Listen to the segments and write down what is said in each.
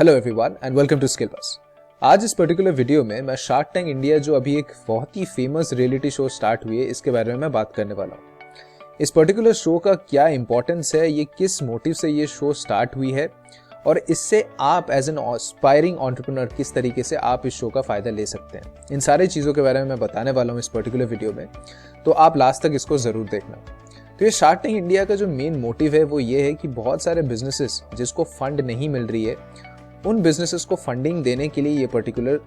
Hello everyone and welcome to skill bus. आज इस particular video में मैं शार्क टैंक इंडिया जो अभी एक बहुत ही फेमस रियलिटी शो स्टार्ट हुई है इसके बारे में मैं बात करने वाला हूँ। इस पर्टिकुलर शो का क्या इंपॉर्टेंस है, ये किस मोटिव से ये शो स्टार्ट हुई है और इससे आप एज एन एस्पायरिंग एंटरप्रेन्योर किस तरीके से आप इस शो का फायदा ले सकते हैं, इन सारी चीज़ों के बारे में मैं बताने वाला हूँ इस पर्टिकुलर वीडियो में, तो आप लास्ट तक इसको ज़रूर देखना। तो ये शार्क टैंक इंडिया का जो मेन मोटिव है वो ये है कि बहुत सारे बिजनेसेस जिसको फंड नहीं मिल रही है उन बिजनेसेस को फंडिंग देने के लिए ये पर्टिकुलर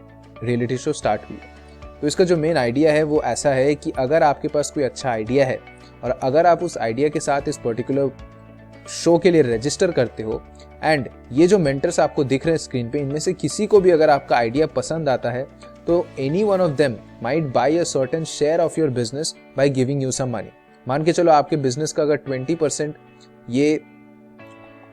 रियलिटी शो स्टार्ट हुई है। तो इसका जो मेन आइडिया है वो ऐसा है कि अगर आपके पास कोई अच्छा आइडिया है और अगर आप उस आइडिया के साथ इस पर्टिकुलर शो के लिए रजिस्टर करते हो एंड ये जो मेंटर्स आपको दिख रहे हैं स्क्रीन पे, इनमें से किसी को भी अगर आपका आइडिया पसंद आता है तो any one of them might buy a certain share of your business by giving you some money. मान के चलो आपके बिजनेस का अगर 20% ये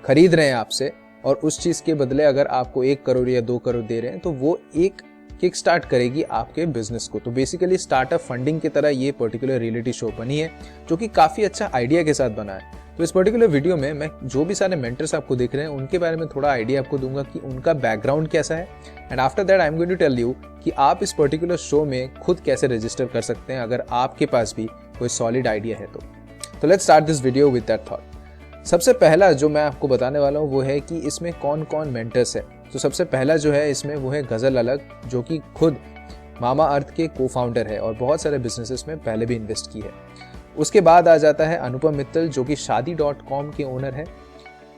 खरीद रहे हैं आपसे और उस चीज के बदले अगर आपको 1 करोड़ या 2 करोड़ दे रहे हैं तो वो एक किक स्टार्ट करेगी आपके बिजनेस को। तो बेसिकली स्टार्टअप फंडिंग की तरह ये पर्टिकुलर रियलिटी शो बनी है जो कि काफी अच्छा आइडिया के साथ बना है। तो इस पर्टिकुलर वीडियो में मैं जो भी सारे मेंटर्स आपको दिख रहे हैं उनके बारे में थोड़ा आइडिया आपको दूंगा कि उनका बैकग्राउंड कैसा है and after that I am going to tell you कि आप इस पर्टिकुलर शो में खुद कैसे रजिस्टर कर सकते हैं अगर आपके पास भी कोई सॉलिड आइडिया है तो let's start this video with that thought. सबसे पहला जो मैं आपको बताने वाला हूँ वो है कि इसमें कौन कौन मेंटर्स है। तो सबसे पहला जो है इसमें वो है गजल अलग, जो कि खुद मामा अर्थ के को फाउंडर है और बहुत सारे बिजनेसेस में पहले भी इन्वेस्ट की है। उसके बाद आ जाता है अनुपम मित्तल जो कि शादी.com के ओनर है।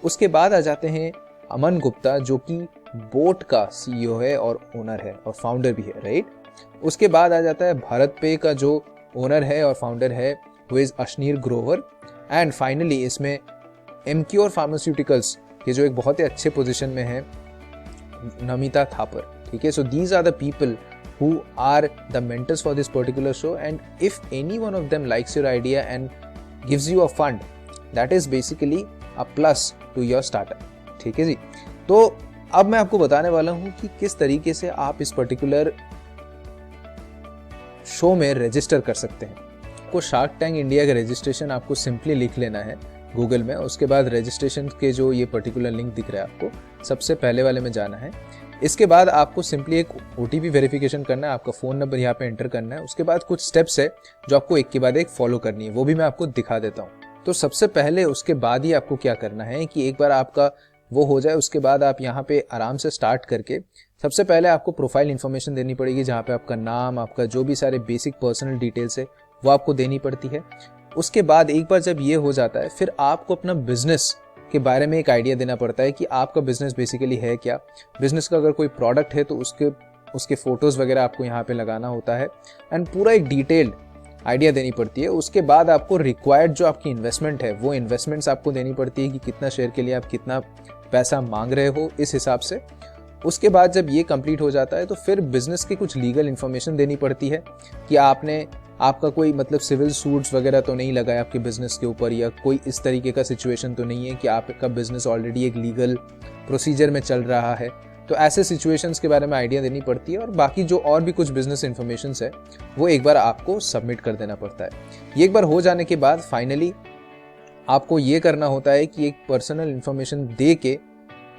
उसके बाद आ जाते हैं अमन गुप्ता जो कि बोट का CEO है और ओनर है और फाउंडर भी है, राइट। उसके बाद आ जाता है भारत पे का जो ओनर है और फाउंडर है वो is Ashneer Grover. And finally इसमें एमक्योर फार्मास्यूटिकल्स के जो एक बहुत ही अच्छे पोजीशन में है नमिता थापर, ठीक है। So these are the people who are the mentors for this particular show and if any one of them likes your idea and gives you a fund that is basically a plus to your startup, ठीक है जी। तो अब मैं आपको बताने वाला हूं कि किस तरीके से आप इस पर्टिकुलर शो में रजिस्टर कर सकते हैं। आपको शार्क टैंक इंडिया का रजिस्ट्रेशन आपको सिंपली लिख लेना है गूगल में। उसके बाद रजिस्ट्रेशन के जो ये पर्टिकुलर लिंक दिख रहा है आपको सबसे पहले वाले में जाना है। इसके बाद आपको सिंपली एक OTP वेरिफिकेशन करना है, आपका फ़ोन नंबर यहाँ पे एंटर करना है। उसके बाद कुछ स्टेप्स है जो आपको एक के बाद एक फॉलो करनी है, वो भी मैं आपको दिखा देता हूँ। तो सबसे पहले उसके बाद ही आपको क्या करना है कि एक बार आपका वो हो जाए उसके बाद आप यहाँ पे आराम से स्टार्ट करके सबसे पहले आपको प्रोफाइल इन्फॉर्मेशन देनी पड़ेगी जहाँ पे आपका नाम, आपका जो भी सारे बेसिक पर्सनल डिटेल्स है वो आपको देनी पड़ती है। उसके बाद एक बार जब ये हो जाता है फिर आपको अपना बिजनेस के बारे में एक आइडिया देना पड़ता है कि आपका बिजनेस बेसिकली है क्या। बिजनेस का अगर कोई प्रोडक्ट है तो उसके फोटोज वगैरह आपको यहाँ पे लगाना होता है एंड पूरा एक डिटेल्ड आइडिया देनी पड़ती है। उसके बाद आपको रिक्वायर्ड जो आपकी इन्वेस्टमेंट है वो इन्वेस्टमेंट्स आपको देनी पड़ती है कि कितना शेयर के लिए आप कितना पैसा मांग रहे हो इस हिसाब से। उसके बाद जब ये कंप्लीट हो जाता है तो फिर बिजनेस की कुछ लीगल इन्फॉर्मेशन देनी पड़ती है कि आपका कोई मतलब सिविल सूट्स वगैरह तो नहीं लगा है आपके बिजनेस के ऊपर या कोई इस तरीके का सिचुएशन तो नहीं है कि आपका बिजनेस ऑलरेडी एक लीगल प्रोसीजर में चल रहा है। तो ऐसे सिचुएशंस के बारे में आइडिया देनी पड़ती है और बाकी जो और भी कुछ बिजनेस इन्फॉर्मेशंस है वो एक बार आपको सबमिट कर देना पड़ता है। ये एक बार हो जाने के बाद फाइनली आपको ये करना होता है कि एक पर्सनल इन्फॉर्मेशन दे के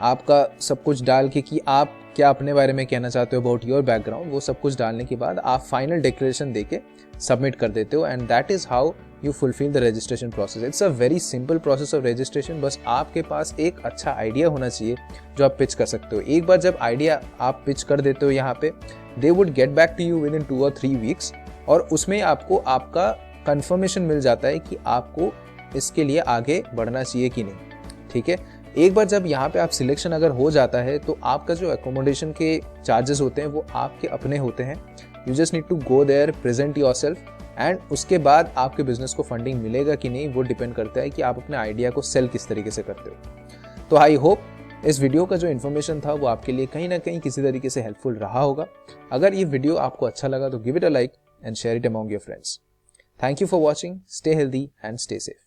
आपका सब कुछ डाल के कि आप क्या अपने बारे में कहना चाहते हो अबाउट योर बैकग्राउंड, वो सब कुछ डालने के बाद आप फाइनल डिक्लेरेशन देके सबमिट कर देते हो and that is how you fulfil the registration process. It's a very simple process of registration. बस आपके पास एक अच्छा आइडिया होना चाहिए जो आप पिच कर सकते हो। एक बार जब आइडिया आप पिच कर देते हो यहाँ पे they would get back to you within 2 or 3 weeks और उसमें आपको आपका कंफर्मेशन मिल जाता है कि आपको इसके लिए आगे बढ़ना चाहिए कि नहीं, ठीक है। एक बार जब यहाँ पे आप सिलेक्शन अगर हो जाता है तो आपका जो एकोमोडेशन के चार्जेस होते हैं वो आपके अपने होते हैं। You just need to go there, present yourself and उसके बाद आपके बिजनेस को फंडिंग मिलेगा कि नहीं वो डिपेंड करता है कि आप अपने आइडिया को सेल किस तरीके से करते हो। तो आई होप इस वीडियो का जो इन्फॉर्मेशन था वो आपके लिए कहीं ना कहीं किसी तरीके से हेल्पफुल रहा होगा। अगर ये वीडियो आपको अच्छा लगा तो give it a like and share it among your friends. Thank you for watching, stay healthy and stay safe.